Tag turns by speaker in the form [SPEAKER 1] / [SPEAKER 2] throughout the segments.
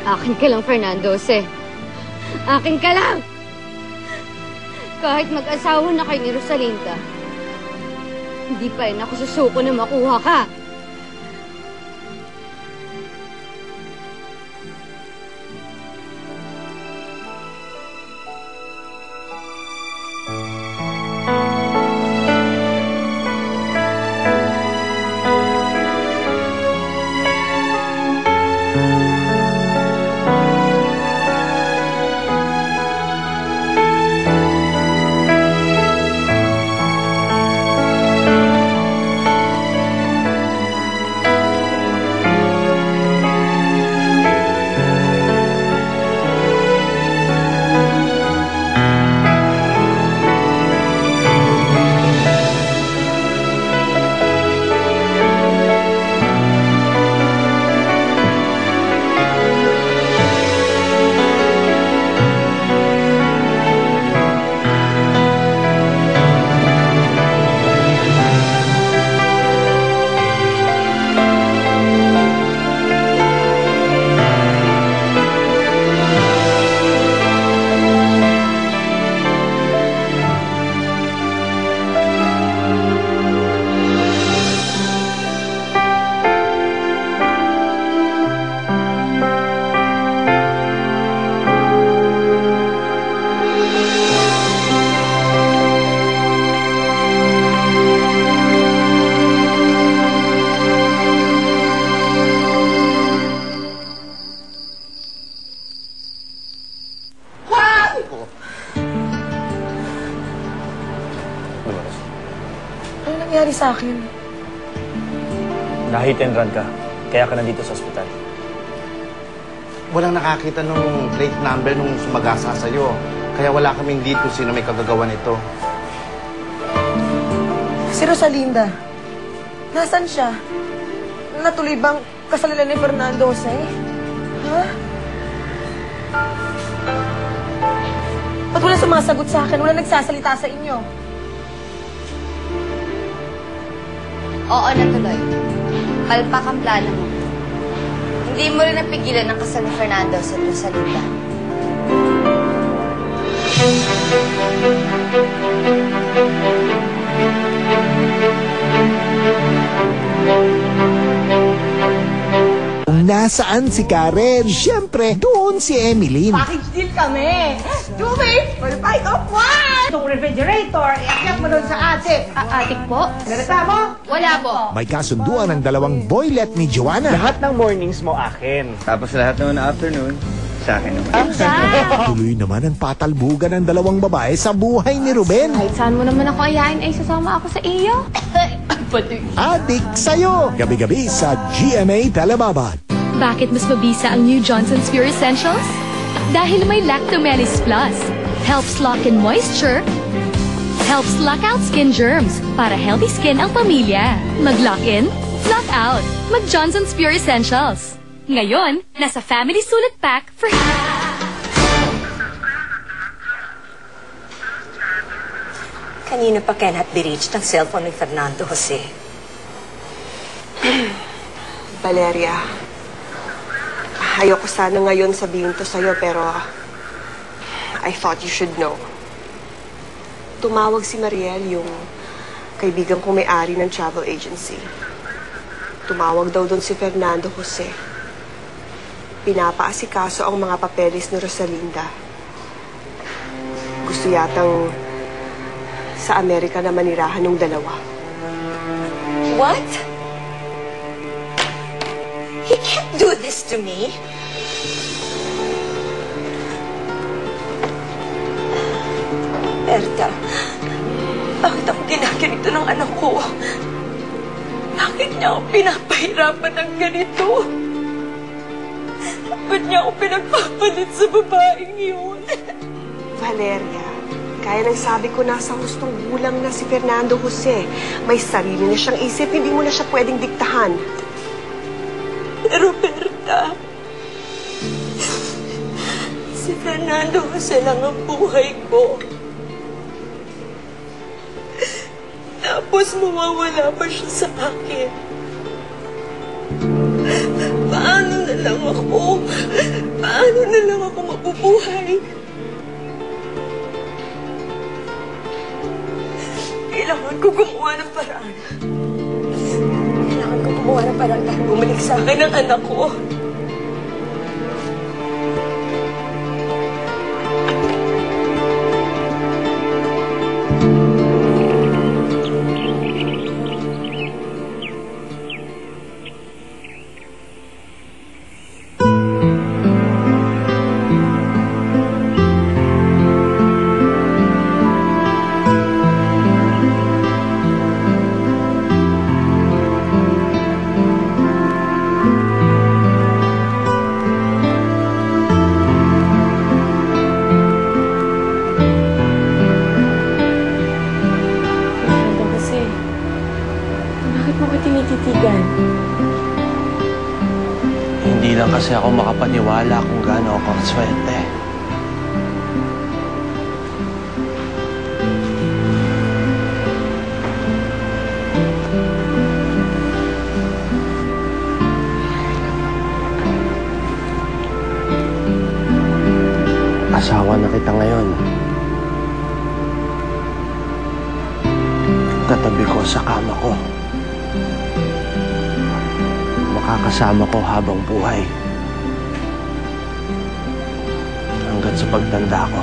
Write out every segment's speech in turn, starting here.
[SPEAKER 1] Akin ka lang, Fernando Jose. Akin ka lang! Kahit mag-asawa na kayo ni Rosalinda, hindi pa rin ako susuko na makuha ka.
[SPEAKER 2] Ano nangyari sa akin?
[SPEAKER 3] Na-hit and run ka. Kaya ka nandito sa ospital.
[SPEAKER 4] Walang nakakita nung plate number nung sumagasa sa'yo. Kaya wala kaming lead kung sino may kagagawa nito.
[SPEAKER 2] Si Rosalinda. Nasaan siya? Natuloy bang kasalanan ni Fernando Jose? Ha? Ba't wala sumasagot sa akin? Wala nagsasalita sa inyo?
[SPEAKER 1] Oo, natuloy. Palpak ang plano mo. Hindi mo rin napigilan ang kasal ni Fernando sa Rosalinda.
[SPEAKER 5] Nasaan si Karen? Siyempre, doon si Emeline.
[SPEAKER 6] Package deal kami. 2 weeks for the fight of one! Itong refrigerator, iakyat mo doon sa attic.
[SPEAKER 1] Atik po?
[SPEAKER 6] Nareklamo?
[SPEAKER 1] Wala po.
[SPEAKER 5] May kasunduan ang dalawang boylet ni Joanna.
[SPEAKER 3] Lahat ng mornings mo akin.
[SPEAKER 7] Tapos lahat naman na afternoon, sa akin naman.
[SPEAKER 5] Tuloy naman ang patalbugan ng dalawang babae sa buhay ni Ruben.
[SPEAKER 8] Kahit saan mo naman ako ayain ay sasama ako sa iyo.
[SPEAKER 5] Adik sa'yo. Gabi-gabi sa GMA Telebabad.
[SPEAKER 8] Bakit mas mabisa ang New Johnson's Pure Essentials? Dahil may Lactomelis Plus. Helps lock in moisture. Helps lock out skin germs. Para healthy skin ang pamilya. Mag-lock in, lock out. Mag-Johnson's Pure Essentials. Ngayon, nasa Family Sulit Pack for...
[SPEAKER 9] Kanina pa cannot be reached ang cellphone ni Fernando Jose.
[SPEAKER 2] Valeria, ayoko sana ngayon sabihin to sa'yo, pero I thought you should know. Tumawag si Mariel, yung kaibigan kong may-ari ng travel agency. Tumawag daw doon si Fernando Jose. Pinapaasikaso ang mga papeles ni Rosalinda. Gusto yatang sa Amerika na manirahan ng dalawa.
[SPEAKER 9] What? He can't do this to me. Berta, bakit ako ginaganito ng anak ko? Bakit niya ako pinapahirapan ng ganito? Ba't niya ako pinagpapalit sa babaeng yun?
[SPEAKER 2] Valeria, kaya nang sabi ko nasa hustong gulang na si Fernando Jose. May sarili na siyang isip, hindi mo na siya pwedeng diktahan.
[SPEAKER 9] Pero Berta, si Fernando Jose lang ang buhay ko. Tapos mawawala pa siya sa akin. Paano na lang ako? paano na lang ako mabubuhay? Kailangan ko gumawa ng paraan. Kailangan ko gumawa ng paraan para bumalik sa akin ang anak ko.
[SPEAKER 10] Hindi lang kasi ako makapaniwala kung gaano ako kaswerte. Asawa na kita ngayon. Katabi ko sa kama ko. Makakasama ko habang buhay. Hanggang sa pagtanda ko.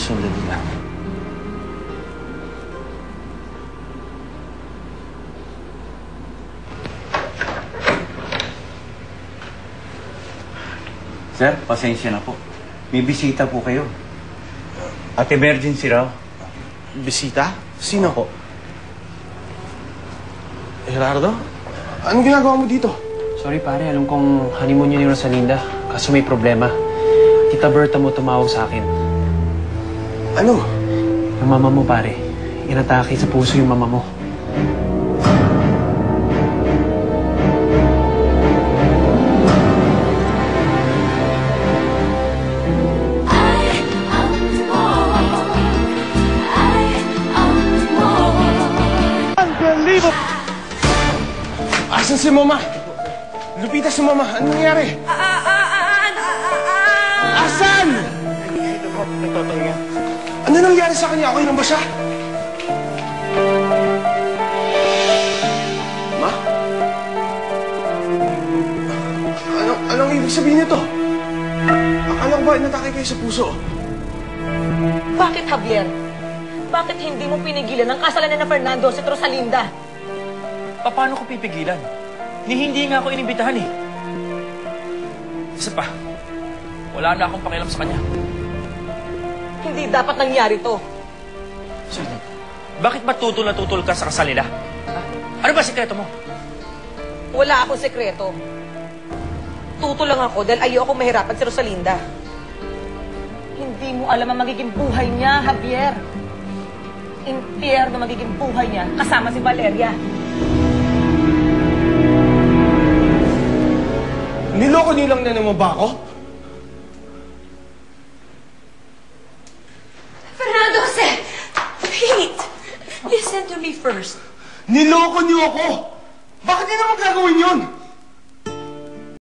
[SPEAKER 10] Sandali lang.
[SPEAKER 7] Sir, pasensya na po. May bisita po kayo. At emergency raw.
[SPEAKER 10] Bisita? Sino po? Gerardo? Anong ginagawa mo dito?
[SPEAKER 3] Sorry pare, alam kong honeymoon yun ni Rosalinda. Kaso may problema. Tita Berta mo tumawag sa akin.
[SPEAKER 10] Ano?
[SPEAKER 3] Yung mama mo pare. Inatake sa puso yung mama mo.
[SPEAKER 10] Unbelievable! Asan si Mama? Lupita si Mama. Anong nangyari? Asan? Ano nangyari sa kanya? Okay lang ba siya? Ma? Anong ibig sabihin nito? Akala ko ba inatake kayo sa puso?
[SPEAKER 9] Bakit, Javier? Bakit hindi mo pinigilan ang kasalanan ng Fernando at Rosalinda?
[SPEAKER 3] Paano ko pipigilan? Hindi nga ako inimbitahan eh. Isa pa, wala na akong pakialam sa kanya.
[SPEAKER 9] Hindi dapat nangyari to.
[SPEAKER 3] Sulit, bakit ba tutol na tutol ka sa kasal nila? Ha? Ano ba sikreto mo?
[SPEAKER 9] Wala akong sekreto. Tuto lang ako dahil ayaw akong mahirapan si Rosalinda. Hindi mo alam ang magiging buhay niya, Javier. Impyerno magiging buhay niya kasama si Valeria.
[SPEAKER 10] Niloko niyo lang na naman ba ako?
[SPEAKER 9] Fernando Jose! Wait! Listen to me first.
[SPEAKER 10] Niloko niyo ako! Bakit niyo naman gagawin yun?